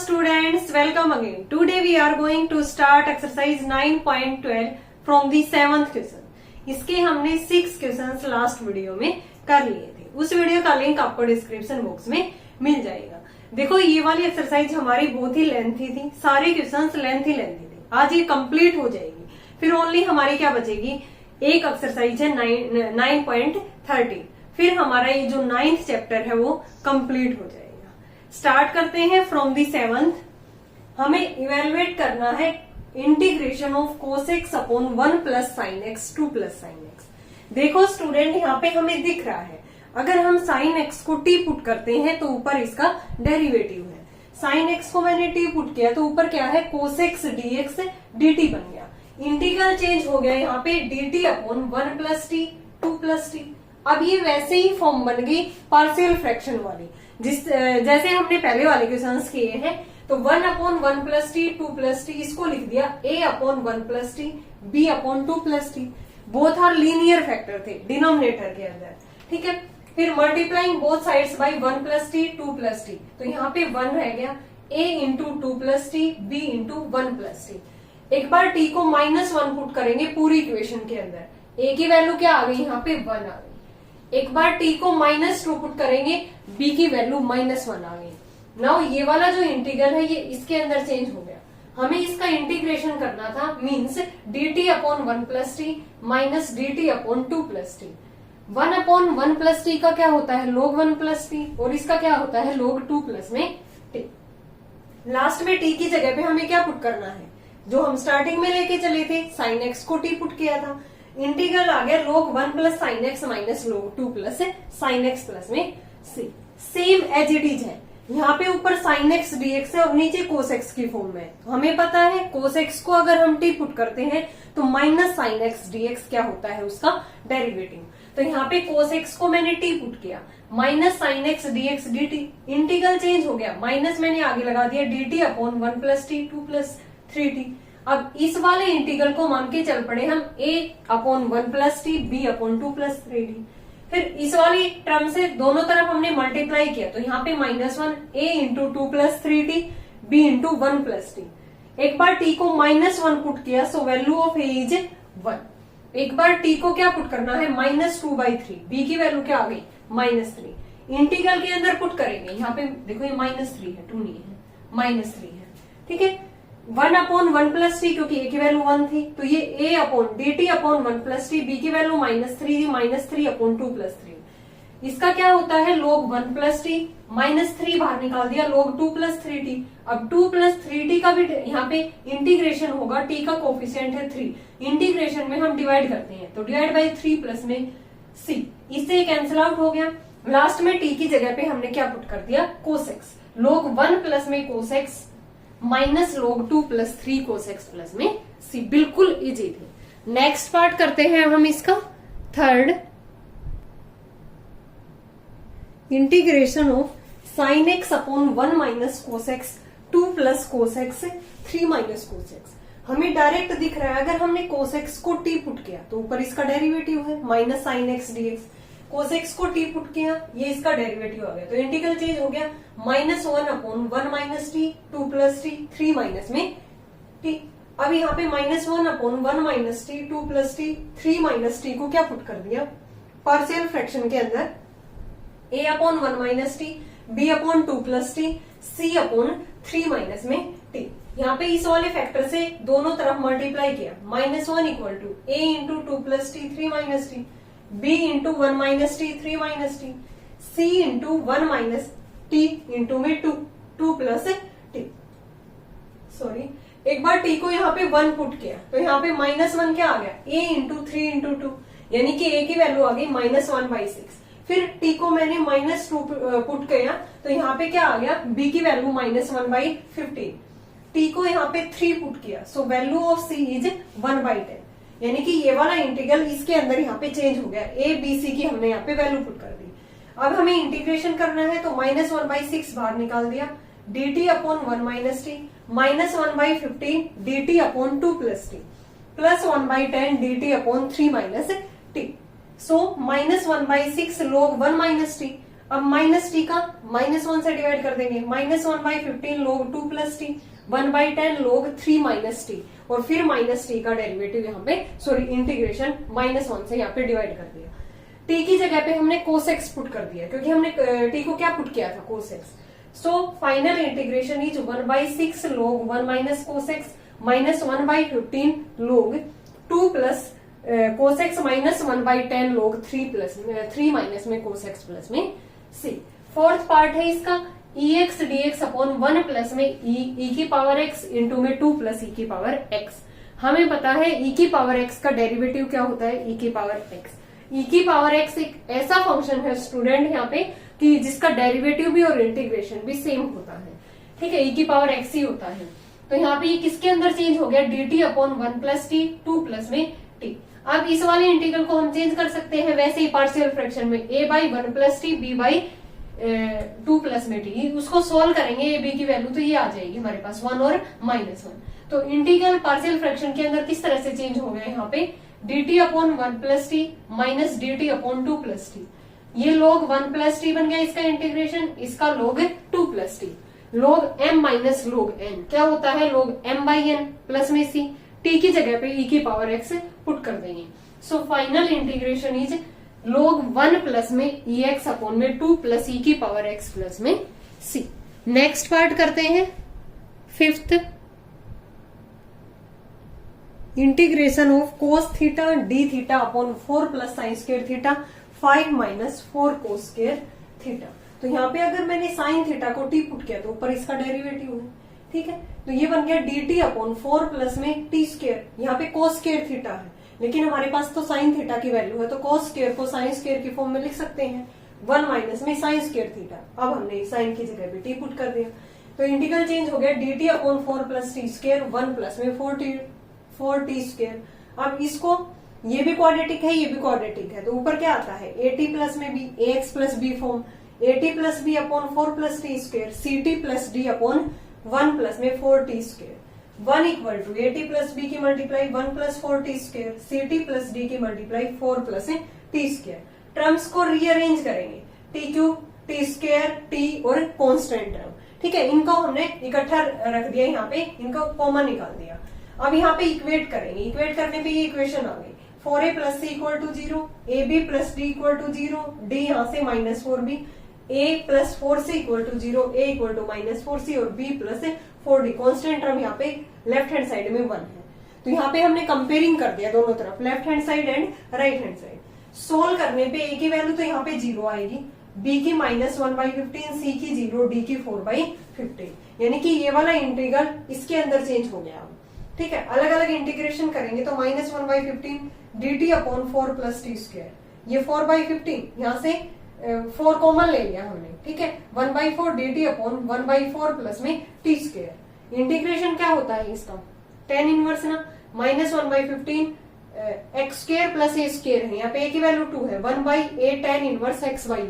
students, welcome again. Today we are going to start exercise 9.12 from the 7th question. इसके हमने 6 questions last video में कर लिए थे. उस वीडियो का लिंक आपको डिस्क्रिप्शन बॉक्स में मिल जाएगा. देखो ये वाली एक्सरसाइज हमारी बहुत ही लेंथी थी, सारे क्वेश्चंस लेंथी थे. आज ये कंप्लीट हो जाएगी, फिर ओनली हमारी क्या बचेगी, एक एक्सरसाइज है 9.13. फिर हमारा ये जो 9th चैप्टर है वो कंप्लीट हो जाएगा. स्टार्ट करते हैं फ्रॉम दी 7th. हमें इवेलुएट करना है integration of cos x upon 1 plus sine x 2 plus sine x. देखो स्टूडेंट, यहाँ पे हमें दिख रहा है अगर हम साइन एक्स को t पुट करते हैं तो ऊपर इसका डेरिवेटिव है. साइन एक्स को मैंने t पुट किया तो ऊपर क्या है, cos x dx dt बन गया. इंटीग्रल चेंज हो गया यहाँ पे dt upon 1 plus t 2 plus T. अब ये वैसे ही फॉर्म बन गई पार्शियल फ्रैक्शन वाली, जैसे हमने पहले वाले क्वेश्चंस किए हैं. तो 1 upon 1 plus t 2 plus t इसको लिख दिया a upon 1 plus t b upon 2 plus t. Both are linear factor थे डिनोमिनेटर के अंदर. ठीक है, फिर multiplying both sides by 1 plus t 2 plus t. तो यहाँ पे 1 रह गया, a into 2 plus t b into 1 plus t. एक बार t को -1 पुट करेंगे पूरी इक्वेशन के अंदर, a की वैल्यू क्या आ गई, यहाँ पे 1 आ गई. एक बार t को -2 पुट करेंगे, b की वैल्यू -1 आ गई. नाउ ये वाला जो इंटीग्रल है ये इसके अंदर चेंज हो गया. हमें इसका इंटीग्रेशन करना था, means dt upon 1 plus T minus dt upon 2 plus t. 1 upon 1 plus t का क्या होता है, log 1 प्लस टी, और इसका क्या होता है, log 2 प्लस में टी. लास्ट में t की जगह पे हमें क्या पुट करना है, जो हम स्टार्टिंग में लेके चले थे साइन एक्स को t पुट किया था. इंटीग्रल आ गया log 1 plus sine x minus log 2 plus sine x plus में c. Same as it is है. यहाँ पे ऊपर साइन एक्स dx है और नीचे कोस एक्स की फॉर्म में. हमें पता है कोस एक्स को अगर हम t पुट करते हैं तो माइनस साइन एक्स dx क्या होता है, उसका डेरिवेटिव. तो यहाँ पे कोस एक्स को मैंने t पुट किया, minus sine x dx dt. Integral change हो गया, माइनस मैंने आगे लगा दिया dt upon 1 plus t 2 plus 3t. अब इस वाले इंटीग्रल को मान के चल पड़े हम a upon 1 plus t b upon 2 plus 3t. फिर इस वाली टर्म से दोनों तरफ हमने मल्टीप्लाई किया तो यहाँ पे -1 a into 2 plus 3t b into 1 plus t. एक बार t को -1 पुट किया, सो वैल्यू ऑफ a इज 1. एक बार t को क्या पुट करना है, -2/3. b की वैल्यू क्या आ गई, -3. इंटीग्रल के अंदर पुट करेंगे, यहाँ पे देखो ये -3 है, 2 नहीं है, -3 है. ठीक है, 1 अपॉन 1 प्लस टी, क्योंकि a की वैल्यू 1 थी तो ये a upon dt upon 1 plus t, b की वैल्यू -3 थी, -3 अपॉन 2 प्लस 3. इसका क्या होता है, log 1 प्लस टी, -3 बाहर निकाल दिया, log 2 प्लस 3t. अब 2 प्लस 3t का भी यहाँ पे इंटीग्रेशन होगा, t का कोफिशिएंट है 3. इंटीग्रेशन में हम डिवाइड करते हैं तो डिवाइड बाई 3 प्लस में c. इससे कैंसिल आउट हो गया. लास्ट में t की जगह पे हमने क्या पुट कर दिया, cos x. log 1 प्लस में cos x minus log 2 plus 3 cos x plus में c. बिल्कुल इजी थी. नेक्स्ट पार्ट करते हैं हम इसका third. Integration of sine x upon 1 minus cos x 2 plus cos x 3 minus cos x. हमें direct दिख रहा है, अगर हमने cos x को t पुट किया तो ऊपर इसका डेरिवेटिव है minus sine x dx. cos x को t पुट किया, ये इसका डेरिवेटिव आ गया, तो इंटीग्रल चेंज हो गया, -1 upon 1 minus T 2 plus t 3 minus में t. अब यहाँ पे -1 upon 1 minus T 2 plus t 3 minus T को क्या पुट कर दिया, पार्शियल फ्रैक्शन के अंदर a upon 1 minus t b upon 2 plus t c upon 3 minus में t. यहाँ पे इस वाले फैक्टर से दोनों तरफ मल्टीप्लाई किया, -1 equal to a into 2 plus t 3 minus t, b into 1 minus t 3 minus t, c into 1 minus t into में 2 प्लस टी. सॉरी, एक बार t को यहाँ पे 1 पुट किया तो यहाँ पे -1 क्या आ गया, a इंटू 3 इंटू 2, यानी कि a की वैल्यू आ गई -1/6. फिर t को मैंने -2 पुट किया तो यहाँ पे क्या आ गया, b की वैल्यू -1/15. t को यहाँ पे 3 पुट किया, सो वैल्यू ऑफ c इज 1/10. यानी कि ये वाला इंटीग्रल इसके अंदर यहाँ पे चेंज हो गया, a b c की हमने यहाँ पे वैल्यू पुट कर दी. अब हमें इंटीग्रेशन करना है तो -1/6 बाहर निकाल दिया, dt upon 1 minus t -1/15 dt upon 2 plus t plus 1/10 dt upon 3 minus t. So -1/6 log 1 minus t. अब माइनस टी का -1 से डिवाइड कर देंगे, -1/15 log 2 plus t, 1/10 log 3 minus t, और फिर माइनस टी का डेरिवेटिव यहाँ पे इंटीग्रेशन -1 से यहाँ पे डिवाइड कर दिया। टी की जगह पे हमने कोसेक्स पुट कर दिया, क्योंकि हमने टी को क्या पुट किया था, cosec x. So final integration is 1/6 log 1 minus cosec x -1/15 log 2 plus cosec x -1/10 log 3 minus में कोसेक्स प्लस में सी। फोर्थ पार्ट है इसका ex dx अपॉन 1 प्लस में e की पावर x इंटू में 2 प्लस e की पावर x। हमें पता है e की पावर x का डेरिवेटिव क्या होता है, e की पावर x। e की पावर x एक ऐसा फंक्शन है स्टूडेंट यहाँ पे कि जिसका डेरिवेटिव भी और इंटीग्रेशन भी सेम होता है, ठीक है, e की पावर x ही होता है। तो यहाँ पे ये किसके अंदर चेंज हो गया, dt upon 1 plus t, 2 plus में t। अब इस वाले इंटीग्रल को हम चेंज कर सकते हैं वैसे ही पार्शियल फ्रैक्शन में, a/1 plus T, b/2 plus में टी। उसको सोल्व करेंगे ए बी की वैल्यू तो ये आ जाएगी हमारे पास 1 और -1। तो इंटीग्रल पार्शियल फ्रैक्शन के अंदर किस तरह से चेंज हो गया, यहाँ पे dt upon 1 plus T minus dt upon 2 plus T. ये log 1 प्लस टी बन गया इसका इंटीग्रेशन, इसका log 2 plus T. log m minus log n क्या होता है, log m/n प्लस में c। t की जगह पे e की पावर x पुट कर देंगे। सो final integration is log 1 plus में ex अपॉन में 2 प्लस e की पावर x प्लस में c। नेक्स्ट पार्ट करते हैं, fifth, integration of cos theta D theta upon 4 plus sine square theta 5 minus 4 cos square theta. तो यहाँ पे अगर मैंने साइन थीटा को टी पुट किया तो ऊपर इसका डेरिवेटिव है, ठीक है, तो ये बन गया dt अपॉन 4 प्लस में टी स्क्वायर। यहाँ पे कोस स्क्वायर थीटा है, लेकिन हमारे पास तो साइन थीटा की वैल्यू है, तो कोस स्क्वायर को साइन स्क्वायर की फॉर्म में लिख सकते हैं, 1 माइनस में साइन स्क्वायर थीटा। अब हमने साइन की जगह पे टी पुट कर दिया, तो इंटीग्रल चेंज हो गया dt upon 4 plus t square 1 plus में 4 टी स्क्वायर। अब इसको, ये भी क्वाड्रेटिक है, ये भी क्वाड्रेटिक है, तो ऊपर क्या आता है, at प्लस में b, ax plus b form, at plus b upon 4 plus t square, ct plus d upon 1 plus में 4 t square. 1 equal to at plus b की multiply 1 plus 4 t square, ct plus d की multiply 4 plus t square. Terms को rearrange करेंगे, t cube, t square, t और constant term, ठीक है, इनको हमने इकट्ठा रख दिया यहाँ पे, इनको कॉमन निकाल दिया। अब यहाँ पे इक्वेट करेंगे, इक्वेट करने पे ये इक्वेशन आ गई, 4a plus c equal to 0, ab plus d equal to 0, d यहाँ से -4b, a plus 4c equal to 0, a equal to -4c और b plus 4d। Constant term यहाँ पे लेफ्ट हैंड साइड में 1 है, तो यहाँ पे हमने कंपेयरिंग कर दिया दोनों तरफ, left hand side and right hand side. Solve करने पे a की वैल्यू तो यहाँ पे 0 आएगी, b की -1/15, c की 0, d की 4/15, यानी कि ये वाला इंटीग्रल इसके अंदर चेंज हो गया। ठीक है, अलग अलग इंटीग्रेशन करेंगे तो -1/15 dt upon 4 plus t square, ये 4/15, यहाँ से 4 कॉमन ले लिया हमने, ठीक है, 1/4 dt अपॉन 1/4 प्लस में टी स्क्वायर। इंटीग्रेशन क्या होता है इसका, tan इनवर्स ना, -1/15 एक्स स्क्वायर प्लस ए स्क्वायर है, यहाँ पे a की वैल्यू 2 है, 1/a tan inverse x by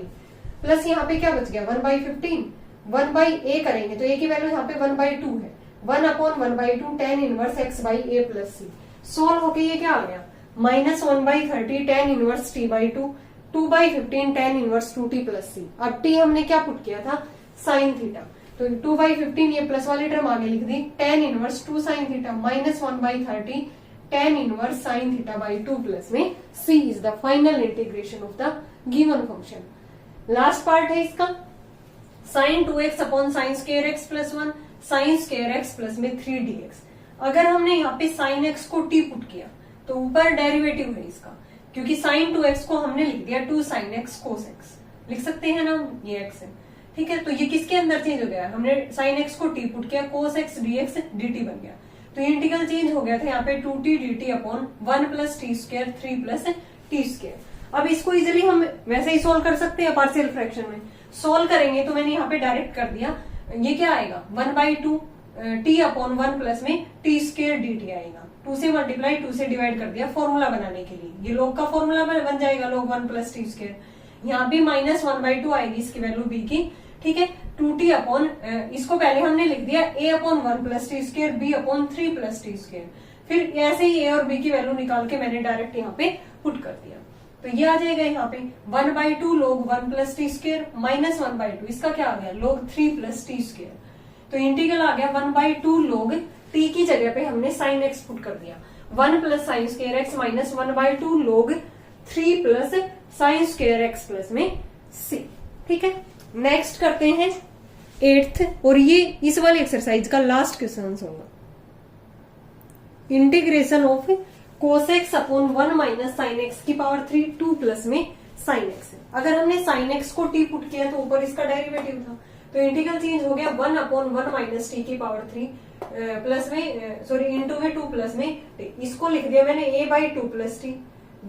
plus यहाँ पे क्या बच गया 1/15, 1/a करेंगे तो a की वैल्यू यहाँ पे 1/2 है, 1 upon 1/2 tan inverse x by a plus c. Solve होके ये क्या आ गया, -1/30 tan inverse t/2, 2/15 tan inverse 2t plus c. अब t हमने क्या पुट किया था, साइन थीटा, तो 2/15 ये प्लस वाली टर्म आगे लिख दी, tan inverse 2 sine theta -1/30 tan inverse sine theta by 2 plus में c is the final integration of the given function. Last part है इसका, sine 2x upon sine square x plus 1 sine square x plus में 3dx। अगर हमने यहाँ पे sine x को t put किया तो ऊपर डेरिवेटिव है इसका, क्योंकि साइन 2x को हमने लिख दिया 2 साइन x कोस x, लिख सकते हैं ना, ये x है, ठीक है, तो ये किसके अंदर चेंज हो गया, हमने साइन x को t पुट किया, कोस x dx dt बन गया, तो ये इंटीग्रल चेंज हो गया था, यहाँ पे 2t dt upon 1 plus t square 3 plus t square. अब इसको इजिली हम वैसे ही सोल्व कर सकते हैं पार्शियल फ्रैक्शन में, सोल्व करेंगे तो मैंने यहाँ पे डायरेक्ट कर दिया, ये क्या आएगा 1/2 t अपॉन 1 प्लस में टी स्क्वायर dt आएगा, 2 से मल्टीप्लाई 2 से डिवाइड कर दिया फॉर्मूला बनाने के लिए, ये log का फॉर्मूला बन जाएगा log 1 प्लस टी स्क्वायर, यहाँ भी -1/2 आएगी इसकी वैल्यू b की, ठीक है, 2t अपॉन, इसको पहले हमने लिख दिया a upon 1 plus t square b upon 3 plus t square, फिर ऐसे ही a और b की वैल्यू निकाल के मैंने डायरेक्ट यहाँ पे पुट कर दिया। तो ये आ जाएगा यहाँ पे 1/2 log 1 plus T square minus 1/2, इसका क्या आ गया log 3 प्लस टी स्क्र। तो इंटीग्रल आ गया 1/2 log t की जगह पे हमने साइन एक्स पुट कर दिया 1 plus sine square x minus 1/2 log 3 plus sine square x plus में c। ठीक है, नेक्स्ट करते हैं 8th, और ये इस वाले एक्सरसाइज का लास्ट क्वेश्चन होगा। Integration of cos x upon 1 minus sine x की पावर 3 2 प्लस में साइन एक्स है। अगर हमने साइन एक्स को t पुट किया तो ऊपर इसका डेरिवेटिव था, तो इंटीग्रल चेंज हो गया 1 अपॉन 1 माइनस टी की पावर 3 प्लस में सॉरी इंटू में 2 प्लस में t। इसको लिख दिया मैंने a/2 plus T,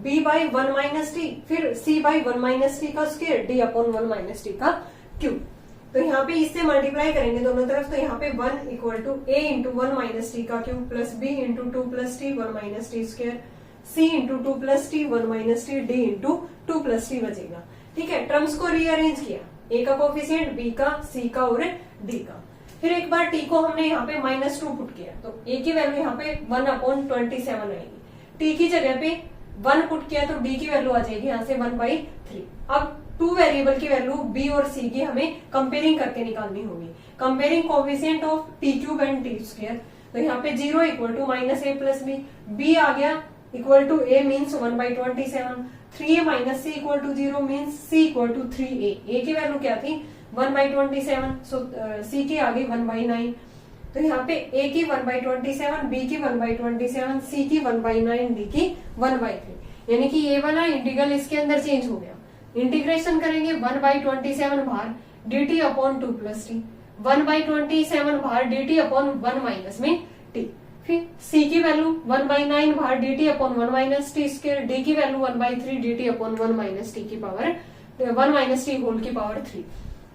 b/1 minus T, फिर c/1 माइनस टी का square d upon 1 minus t का क्यूब। तो यहाँ पे इससे मल्टीप्लाई करेंगे दोनों तरफ, तो यहाँ पे 1 equal to a into 1 minus t का cube plus b into 2 plus t 1 minus t square, c into 2 plus t 1 minus t, d into 2 plus t बचेगा। ठीक है, टर्म्स को रीअरेंज किया, a का कोफिशिएंट, b का, c का और d का। फिर एक बार t को हमने यहाँ पे -2 पुट किया, तो a की वैल्यू यहाँ पे 1/27 आएगी। t की जगह पे 1 पुट किया तो d की वैल्यू आ जाएगी यहाँ से 1/3। अब 2 वेरिएबल की वैल्यू b और c की हमें कंपेयरिंग करके निकालनी होगी। Comparing coefficient of t cube and t square, तो यहाँ पे 0 equal to minus a plus b आ गया equal to a means 1/27, 3a minus c equal to 0 means c equal to 3a। a की वैल्यू क्या थी 1/27, सो c की आ गई 1/9। तो यहाँ पे a की 1/27, b की 1/27, c की 1/9, d की 1/3, यानी कि ये वाला इंटीग्रल इसके अंदर चेंज हो गया। इंटीग्रेशन करेंगे 1/27 भार dt अपॉन 2 प्लस टी, 1/27 भार dt अपॉन 1 माइनस में t, फिर c की वैल्यू 1/9 भार dt upon 1 minus t square, d की value 1/3 dt upon 1 minus T की पावर 1 माइनस टी होल की पावर 3।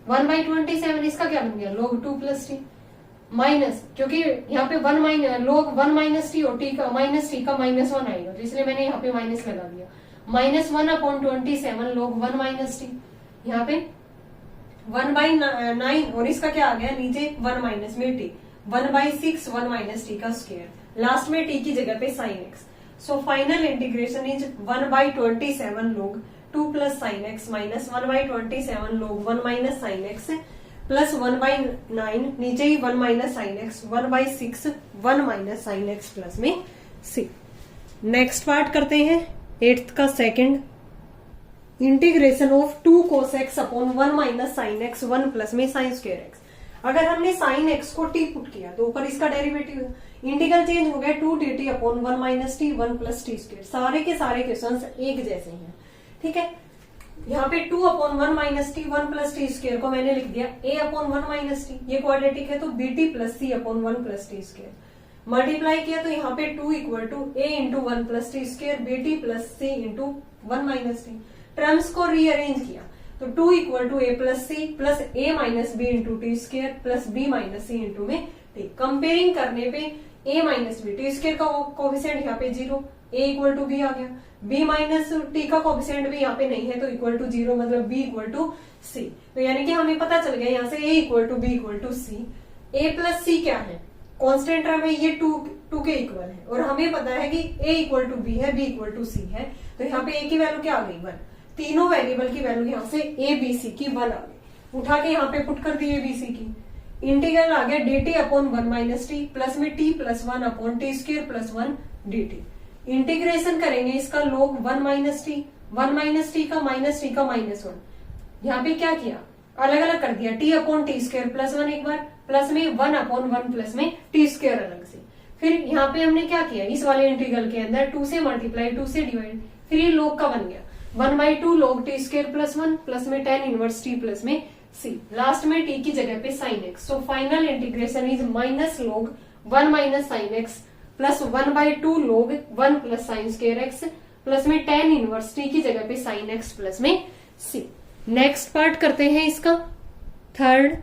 1/27 इसका क्या बन गया log 2 प्लस टी माइनस, क्योंकि यहाँ पे log 1 माइनस टी और टी का -1 आएगा, तो इसलिए मैंने यहाँ पे माइनस लगा दिया। -1/27 log 1 माइनस टी, यहाँ पे 1/9 और इसका क्या आ गया नीचे 1 माइनस में टी, 1/6 1 माइनस टी का स्क्वायर, लास्ट में टी की जगह पे sine x. So final integration is 1/27 log 2 plus sine x minus 1/27 log 1 minus sine x plus 1/9 नीचे ही 1 minus sine x, 1/6 1 minus sine x plus में c। नेक्स्ट पार्ट करते हैं 8th का second, integration of 2 cos x upon 1 minus sine x 1 plus में sine square x. अगर हमने sign x को t put किया तो ऊपर इसका डेरिवेटिव है, इंटीग्रल चेंज हो गया 2 dt upon 1 minus t 1 plus t square. सारे के सारे क्वेश्चंस एक जैसे हैं। ठीक है, यहाँ पे 2 upon 1 minus t 1 plus t square को मैंने लिख दिया a अपॉन 1 माइनस टी, ये क्वाड्रेटिक है तो bt plus c upon 1 plus t square. Multiply किया तो यहाँ पे 2 equal to a into 1 plus t square bt plus c into 1 minus t. Terms को रीअरेंज किया तो 2 equal to a plus c plus a minus b into t square plus b minus c into में t। Comparing करने पे a minus b, t square का coefficient यहाँ पे 0, a equal to b आ गया, b माइनस टी का coefficient भी यहाँ पे नहीं है तो इक्वल टू 0, मतलब b इक्वल टू c। तो यानी कि हमें पता चल गया यहाँ से a equal to b equal to c। a plus c क्या है, कांस्टेंट टर्म है, ये 2 के इक्वल है, और हमें पता है कि a इक्वल टू b है, b इक्वल टू c है, तो यहाँ पे a की वैल्यू क्या आ गई 1। तीनों वेरिएबल की वैल्यू यहाँ से a b c की 1 आ गई, उठा के यहाँ पे पुट कर दी a b c की। इंटीग्रल आ गया dt upon 1 minus t plus में t plus 1 upon t square plus 1 dt। Integration करेंगे इसका log 1 minus t, 1 minus t का माइनस टी का -1। यहाँ पे क्या किया, अलग अलग कर दिया, t upon t square plus 1 एक बार, प्लस में 1 अपॉन 1 प्लस में टी स्क्वायर अलग से। फिर यहाँ पे हमने क्या किया, इस वाले इंटीग्रल के अंदर 2 से मल्टीप्लाई 2 से डिवाइड, फिर ये log का बन गया 1/2 log T square plus 1 plus में tan इनवर्स टी प्लस में c, लास्ट में t की जगह पे sin x। So final integration is minus log 1 minus sine x plus 1/2 log 1 plus sine square x plus में tan इनवर्स t की जगह पे sin x प्लस में c। नेक्स्ट पार्ट करते हैं इसका third,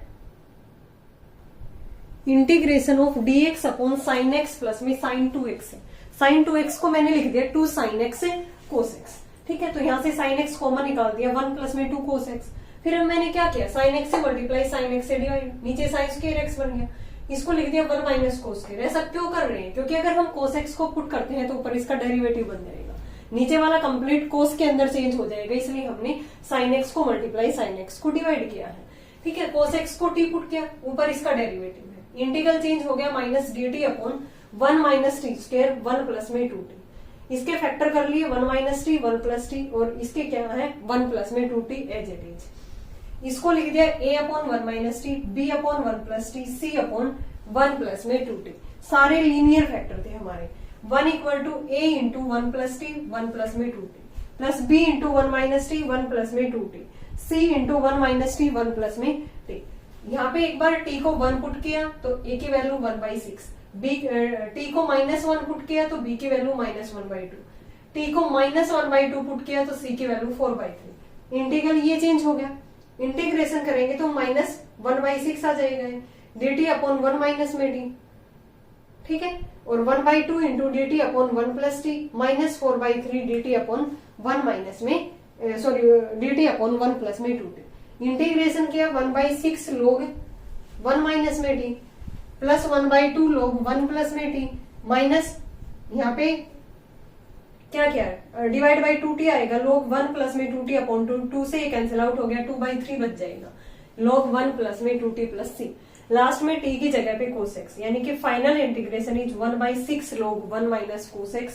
integration of dx upon sine x plus में sign 2x है। साइन 2x को मैंने लिख दिया 2 साइन एक्स कोस एक्स। ठीक है, तो यहाँ से साइन एक्स कॉमन निकाल दिया 1 प्लस में 2 कोस एक्स। फिर मैंने क्या किया, साइन एक्स से मल्टीप्लाई साइन एक्स से डिवाइड, नीचे साइन स्क्वायर एक्स बन गया, इसको लिख दिया 1 माइनस कोस स्क्वायर। ऐसा क्यों कर रहे हैं, क्योंकि अगर हम कोस एक्स को पुट करते हैं तो ऊपर इसका डेरिवेटिव बन जाएगा। नीचे वाला कंप्लीट कोस के अंदर चेंज हो जाएगा, इसलिए हमने साइन एक्स को मल्टीप्लाई साइन एक्स को डिवाइड किया है। ठीक है, कोस एक्स को टी पुट किया, ऊपर इसका डेरिवेटिव है, इंटीग्रल चेंज हो गया minus D T upon 1 minus t square 1 plus में 2t। इसके फैक्टर कर लिए 1 माइनस टी 1 प्लस टी, और इसके क्या है 1 प्लस में 2t एज इट इज। इसको लिख दिया a upon 1 minus t, b upon 1 plus t, c upon 1 plus में 2t। सारे लीनियर फैक्टर थे हमारे। 1 equal to a into 1 plus t 1 plus में 2t, plus b into 1 minus t 1 plus में 2t, c into 1 minus t 1 plus में t। यहाँ पे एक बार t को 1 पुट किया तो a की वैल्यू 1/6, t को -1 पुट किया तो b की वैल्यू -1/2, t को -1/2 पुट किया तो c की वैल्यू 4/3। इंटीग्रल ये चेंज हो गया, इंटीग्रेशन करेंगे तो -1/6 आ जाएगा, dt अपॉन 1 माइनस में d। ठीक है, और 1/2 into D T upon 1 plus T minus 4/3 D T upon 1 minus में डी टी अपॉन 1 प्लस में 2t। इंटीग्रेशन किया 1/6 लोग 1 माइनस में टी प्लस 1/2 लोग 1 प्लस में टी माइनस यहाँ पे क्या क्या डिवाइड बाई 2t आएगा, लोग 1 प्लस में 2t अपॉन 2 से ये कैंसिल आउट हो गया, 2/3 बच जाएगा, लोग 1 प्लस में 2t प्लस c। लास्ट में t की जगह पे cos x, यानी कि फाइनल इंटीग्रेशन इज 1/6 लोग 1 माइनस cos x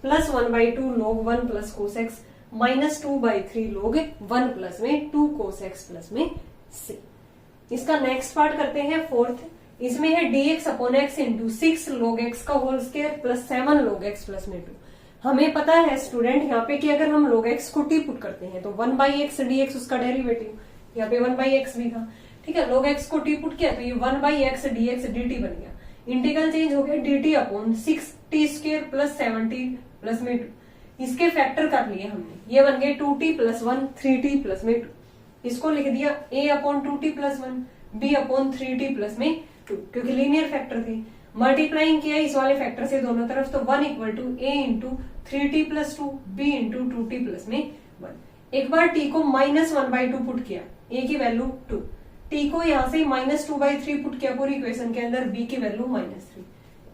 प्लस 1/2 लोग 1 प्लस cos x माइनस 2/3 लोग 1 प्लस में 2 cos x प्लस में c। इसका नेक्स्ट पार्ट करते हैं फोर्थ। इसमें है dx upon x into 6 log x का whole square plus 7 log x plus में 2। हमें पता है स्टूडेंट यहाँ पे कि अगर हम log x को t पुट करते हैं तो 1/x dx उसका डेरिवेटिव, यहाँ पे 1/x भी था। ठीक है, log x को t पुट किया तो ये 1/x dx dt बन गया। इंटीग्रल चेंज हो गया dt upon 6t square plus 7t plus में 2। इसके फैक्टर कर लिए हमने, ये बन गए 2t प्लस 1 3t प्लस में 2। इसको लिख दिया a upon 2t plus 1 b upon 3t plus में 2, क्योंकि लीनियर फैक्टर थे। मल्टीप्लाइंग किया इस वाले फैक्टर से दोनों तरफ, तो 1 equal to a into 3t plus 2 b into 2t plus में 1। एक बार t को -1/2 पुट किया, a की वैल्यू 2, t को यहाँ से -2/3 पुट किया पूरी इक्वेशन के अंदर, b की वैल्यू -3।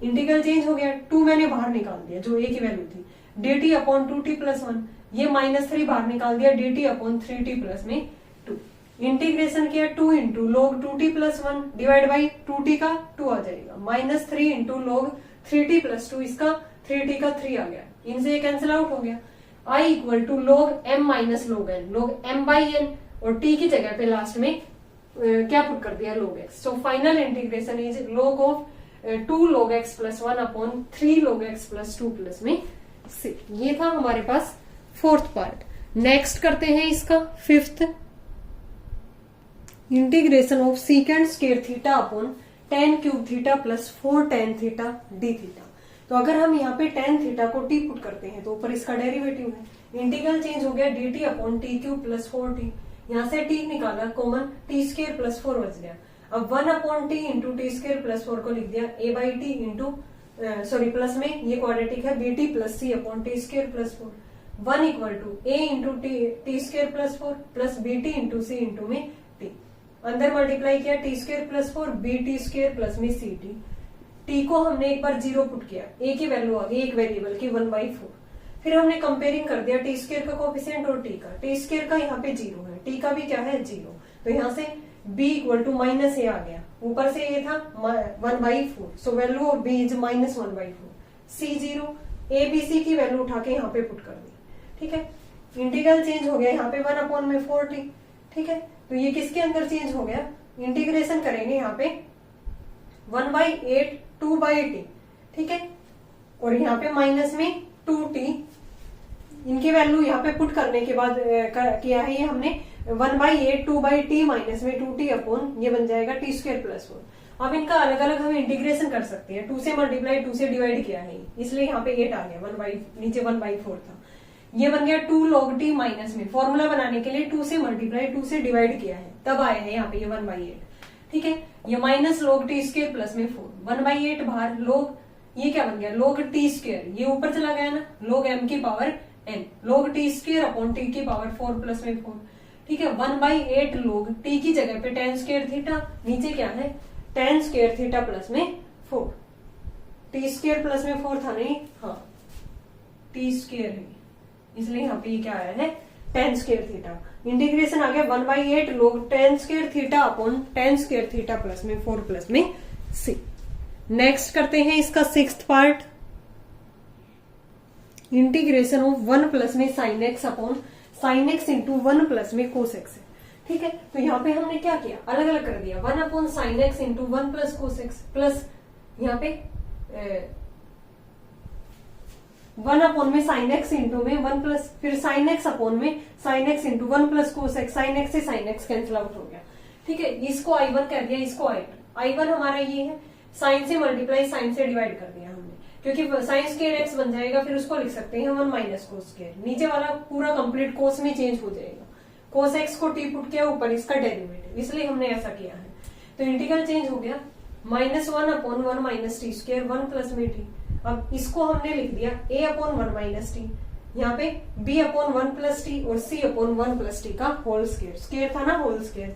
इंटीग्रल चेंज हो गया, 2 मैंने बाहर निकाल दिया जो a की वैल्यू थी, dt अपॉन 2t प्लस 1, ये -3 बाहर निकाल दिया, dt अपॉन 3t प्लस में 2। इंटीग्रेशन किया 2 into log 2t plus 1 divide by 2t का 2 आ जाएगा, -3 इंटू लॉग 3t प्लस 2, इसका 3t का 3 आ गया, इनसे ये कैंसिल आउट हो गया। i equal to log m minus log n, log m/n, और t की जगह पे लास्ट में क्या पुट कर दिया log x। So final integration is log of 2 log x plus 1 upon 3 log x plus 2 plus में 6। ये था हमारे पास फोर्थ पार्ट। नेक्स्ट करते हैं इसका fifth. Integration of secant square theta upon tan cube theta plus 4 tan theta D theta. तो अगर हम यहाँ पे tan थीटा को t पुट करते हैं तो ऊपर इसका डेरिवेटिव है, इंटीग्रल चेंज हो गया dt upon T cube plus 4t, यहाँ से t निकाला कॉमन, t स्क्वायर प्लस 4 बच गया। अब 1 upon t into t square plus 4 को लिख दिया a by t into plus में ये क्वाड्रेटिक है bt plus c upon t square plus 4। 1 equal to a into t square plus 4 plus bt into c into में t, अंदर multiply किया t square plus 4 bt square plus में ct। t को हमने एक बार 0 पुट किया, a की वैल्यू आ गई एक वेरिएबल की 1/4। फिर हमने कंपेयरिंग कर दिया टी स्क्वायर का कोएफिशिएंट और t का, टी स्क्वायर का यहाँ पे 0 है, t का भी क्या है 0, तो यहाँ से b equal to minus a आ गया, ऊपर से a था 1/4, so value of b is -1/4। c 0, a b c की वैल्यू उठा के यहाँ पे पुट कर दी। ठीक है, इंटीग्रल चेंज हो गया यहाँ पे 1 अपॉन में 4t। ठीक है, तो ये किसके अंदर चेंज हो गया, इंटीग्रेशन करेंगे यहाँ पे 1/8 2/t। ठीक है, और यहाँ पे माइनस में 2t, इनकी वैल्यू यहाँ पे पुट करने के बाद किया है ये हमने 1/8 2/t माइनस में 2t अपॉन ये बन जाएगा t स्क्वायर प्लस 4। अब इनका अलग अलग हम इंटीग्रेशन कर सकते हैं, 2 से मल्टीप्लाई 2 से डिवाइड किया है इसलिए यहाँ पे 8 आ गया, नीचे 1/4 था, ये बन गया 2 log t माइनस में, फॉर्मूला बनाने के लिए 2 से मल्टीप्लाई 2 से डिवाइड किया है तब आया है यहाँ पे ये 1/8। ठीक है, ये minus log t square plus में 4, 1/8 बाहर, log ये क्या बन गया log t स्क्वायर, ये ऊपर चला गया ना, log m की power n, log t square upon t की पावर 4 प्लस में 4। ठीक है, 1/8 log t की जगह पे tan स्क्वायर थीटा, नीचे क्या है tan स्क्वायर थीटा प्लस में 4, t स्क्वायर प्लस में 4 था नहीं, हाँ t स्क्वायर है, इसलिए यहाँ पे ये क्या आया है tan स्क्वायर थीटा। इंटीग्रेशन आ गया 1/8 log tan square theta upon tan square theta plus में 4 प्लस में c। नेक्स्ट करते हैं इसका 6th part, integration of 1 plus में sine x upon sine x into 1 plus में कोस एक्स है। ठीक है, तो यहाँ पे हमने क्या किया, अलग अलग कर दिया, 1 upon sine x into 1 plus cos x plus यहाँ पे 1 अपॉन में साइन एक्स इंटू में 1 प्लस, फिर साइन एक्स अपॉन में sine x into 1 plus cos x, sine x से साइन एक्स कैंसिल आउट हो गया। ठीक है, इसको I1 कर दिया, इसको I1 हमारा ये है, साइन से मल्टीप्लाई साइन से डिवाइड कर दिया हमने, क्योंकि साइन स्क्वायर एक्स बन जाएगा, फिर उसको लिख सकते हैं 1 माइनस कोस स्क्वायर, नीचे वाला पूरा कंप्लीट कोस में चेंज हो जाएगा, कोस एक्स को टी पुट किया, ऊपर इसका डेरिवेटिव, इसलिए हमने ऐसा किया है। तो इंटीग्रल चेंज हो गया, -1 upon 1 minus t square 1 plus में टी। अब इसको हमने लिख दिया a अपॉन 1 माइनस टी, यहाँ पे b अपॉन 1 प्लस टी और c अपॉन 1 प्लस टी का होल स्क्वायर, स्क्वायर था ना whole square,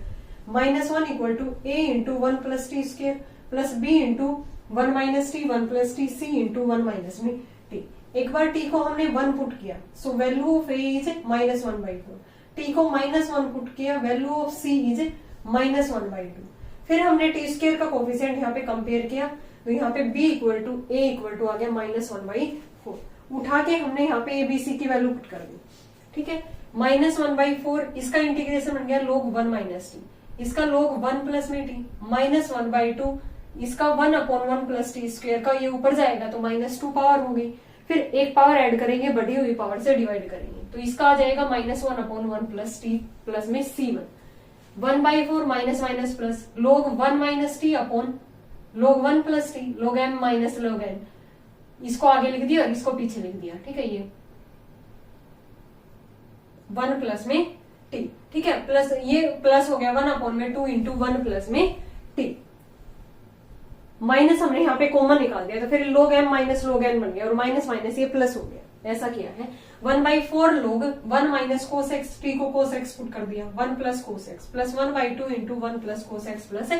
-1 equal to a into 1 plus t square plus b into 1 minus t 1 plus t c into 1 minus में t। एक बार t को हमने 1 put किया, सो value of a is -1/4, t को -1 पुट किया, वैल्यू ऑफ c इज -1/2। फिर हमने टी स्क्वायर का कोफिशिएंट यहाँ पे कंपेयर किया, तो यहाँ पे b equal to a equal to आ गया -1/4। उठा के हमने यहाँ पे abc की वैल्यू पुट कर दी। ठीक है, -1/4, इसका इंटीग्रेशन बन गया log 1 माइनस टी, इसका log 1 प्लस में टी, -1/2, इसका 1 अपॉन 1 प्लस टी स्क्वायर का ये ऊपर जाएगा तो -2 पावर हो गई, फिर एक पावर ऐड करेंगे, बढ़ी हुई पावर से डिवाइड करेंगे, तो इसका आ जाएगा -1 अपॉन 1 प्लस टी प्लस में c1, 1/4 minus minus plus log 1 minus T upon log 1 plus T log m minus log n, इसको आगे लिख दिया और इसको पीछे लिख दिया। ठीक है, ये 1 प्लस में टी। ठीक है, प्लस ये प्लस हो गया 1 अपॉन में 2 इंटू 1 प्लस में टी, माइनस हमने यहाँ पे कॉमन निकाल दिया, तो फिर log m minus log n बन गया और माइनस माइनस ये प्लस हो गया, ऐसा किया है। 1/4 log 1 minus cos x, T को कोस एक्स पुट कर दिया, 1 plus cos x plus 1/2 into 1 plus cos x plus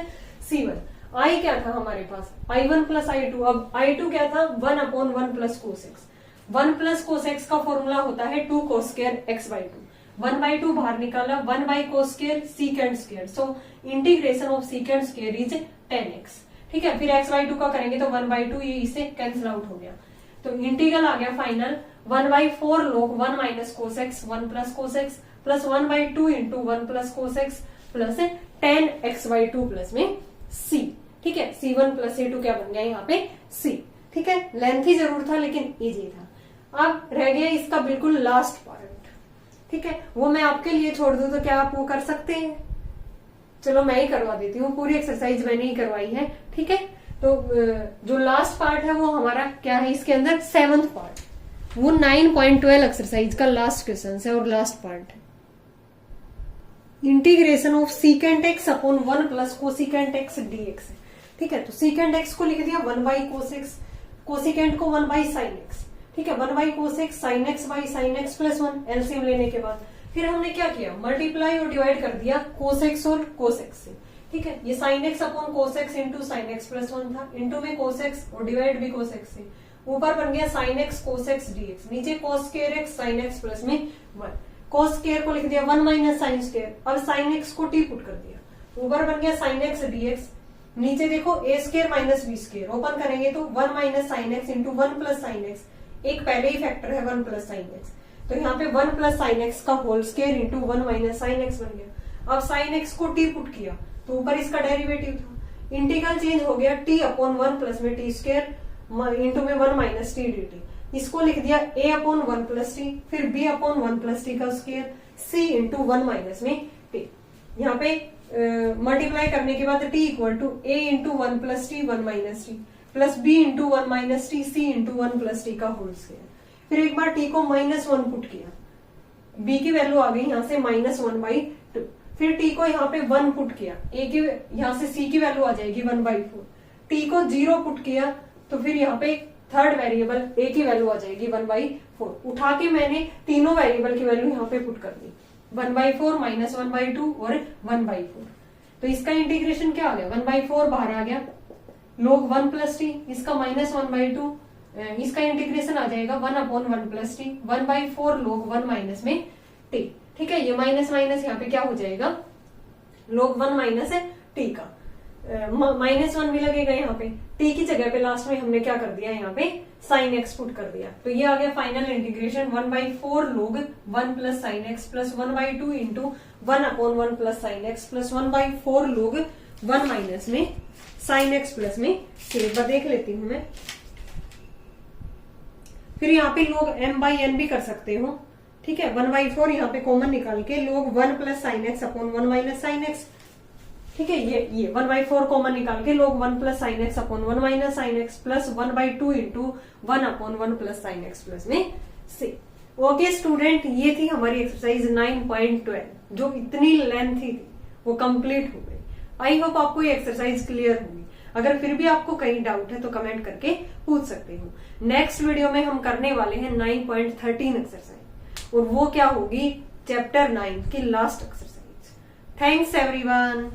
c1। I क्या था हमारे पास, I1 प्लस I2, अब I2 क्या था 1 upon 1 plus cos x, 1 plus cos x का फॉर्मूला होता है 2 कोस स्क्वायर x/2, 1/2 बाहर निकाला, 1 by cos square secant square, so integration of secant square is 10x। ठीक है, फिर x/2 का करेंगे तो 1/2, ये इससे कैंसिल आउट हो गया, तो इंटीग्रल आ गया final 1/4 log 1 minus cos x 1 plus cos x plus 1/2 into 1 plus cos x plus 10x/2 plus में c। ठीक है, c1 प्लस c2 क्या बन गया यहाँ पे c। ठीक है, लेंथी जरूर था लेकिन इजी था। अब रह गया इसका बिल्कुल लास्ट पार्ट। ठीक है, वो मैं आपके लिए छोड़ दूं तो क्या आप वो कर सकते हैं? चलो मैं ही करवा देती हूँ, पूरी एक्सरसाइज मैंने ही करवाई है। ठीक है, तो जो लास्ट पार्ट है वो हमारा क्या है, इसके अंदर 7th पार्ट, वो 9.12 एक्सरसाइज का लास्ट क्वेश्चन है और लास्ट पार्ट है, integration of secant x upon 1 plus cosecant x dx है। ठीक है, तो सीकेंट एक्स को लिख दिया 1 बाई कोस एक्स, कोसिकेंट को 1 बाई साइन एक्स। ठीक है, 1 by cos x sine x by sine x plus 1, LCM लेने के बाद फिर हमने क्या किया, मल्टीप्लाई और डिवाइड कर दिया कोस एक्स और कोस एक्स से। ठीक है, ये sign x upon cos x into sine x plus 1 था, इंटू में कोस एक्स और डिवाइड भी कोस एक्स से, ऊपर बन गया sine x cos x dx, नीचे cos square x sine x plus में 1, कोस स्क्वायर को लिख दिया 1 माइनस साइन स्क्वायर, अब साइन एक्स को टी पुट कर दिया, ऊपर बन गया साइन एक्स डीएक्स, नीचे देखो a square minus b square, open करेंगे तो 1 minus sine x into 1 plus sine x, एक पहले ही फैक्टर है 1 प्लस साइन एक्स, तो यहाँ पे 1 प्लस साइन एक्स का whole square into 1 minus sine x बन गया। अब साइन एक्स को टी पुट किया तो ऊपर इसका डेरिवेटिव था, इंटीग्रल चेंज हो गया टी अपॉन 1 प्लस में टी स्क्वायर इंटू में 1 माइनस टी डी टी, इसको लिख दिया a अपॉन 1 प्लस टी, फिर b अपॉन 1 प्लस टी का स्क्वायर, c इंटू 1 माइनस में t, यहाँ पे मल्टीप्लाई करने के बाद t equal to a into 1 plus t 1 minus t plus b into 1 minus t c into 1 plus t का whole square. फिर एक बार t को -1 पुट किया, b की वैल्यू आ गई यहाँ से -1/2, फिर t को यहाँ पे 1 पुट किया, a की यहाँ से c की वैल्यू आ जाएगी 1/4, t को 0 पुट किया तो फिर यहाँ पे थर्ड वेरिएबल a की वैल्यू आ जाएगी 1/4, उठा के मैंने तीनों वेरिएबल की वैल्यू यहाँ पे पुट कर दी, 1/4 माइनस 1/2 और 1/4, तो इसका इंटीग्रेशन क्या आ गया, 1/4 बाहर आ गया, log 1 प्लस टी, इसका -1/2 इसका इंटीग्रेशन आ जाएगा 1/1 + t, 1/4 log 1 माइनस में t। ठीक है, ये माइनस माइनस यहाँ पे क्या हो जाएगा, log 1 माइनस t का -1 भी लगेगा यहाँ पे, t की जगह पे लास्ट में हमने क्या कर दिया यहाँ पे sin x पुट कर दिया। तो ये आ गया final integration 1/4 log 1 + sin x plus 1/2 into 1/1 + sin x plus 1/4 log 1 minus में sin x प्लस में t। एक बार देख लेती हूं मैं। फिर यहाँ पे log m/n भी कर सकते हो। ठीक है, 1/4 यहाँ पे कॉमन निकाल के log 1 + sin x upon 1 minus sin x। ठीक है, ये 1/4 कॉमन निकाल के log 1 + sin x upon 1 minus sin x plus 1/2 into 1/1 + sin x plus में c। ओके स्टूडेंट, ये थी हमारी एक्सरसाइज 9.12 जो इतनी लेंथी थी वो कंप्लीट हो गई। आई होप आपको ये एक्सरसाइज क्लियर होगी। अगर फिर भी आपको कहीं डाउट है तो कमेंट करके पूछ सकते हो। नेक्स्ट वीडियो में हम करने वाले हैं 9.13 एक्सरसाइज, और वो क्या होगी, चैप्टर 9 की लास्ट एक्सरसाइज। Thanks everyone.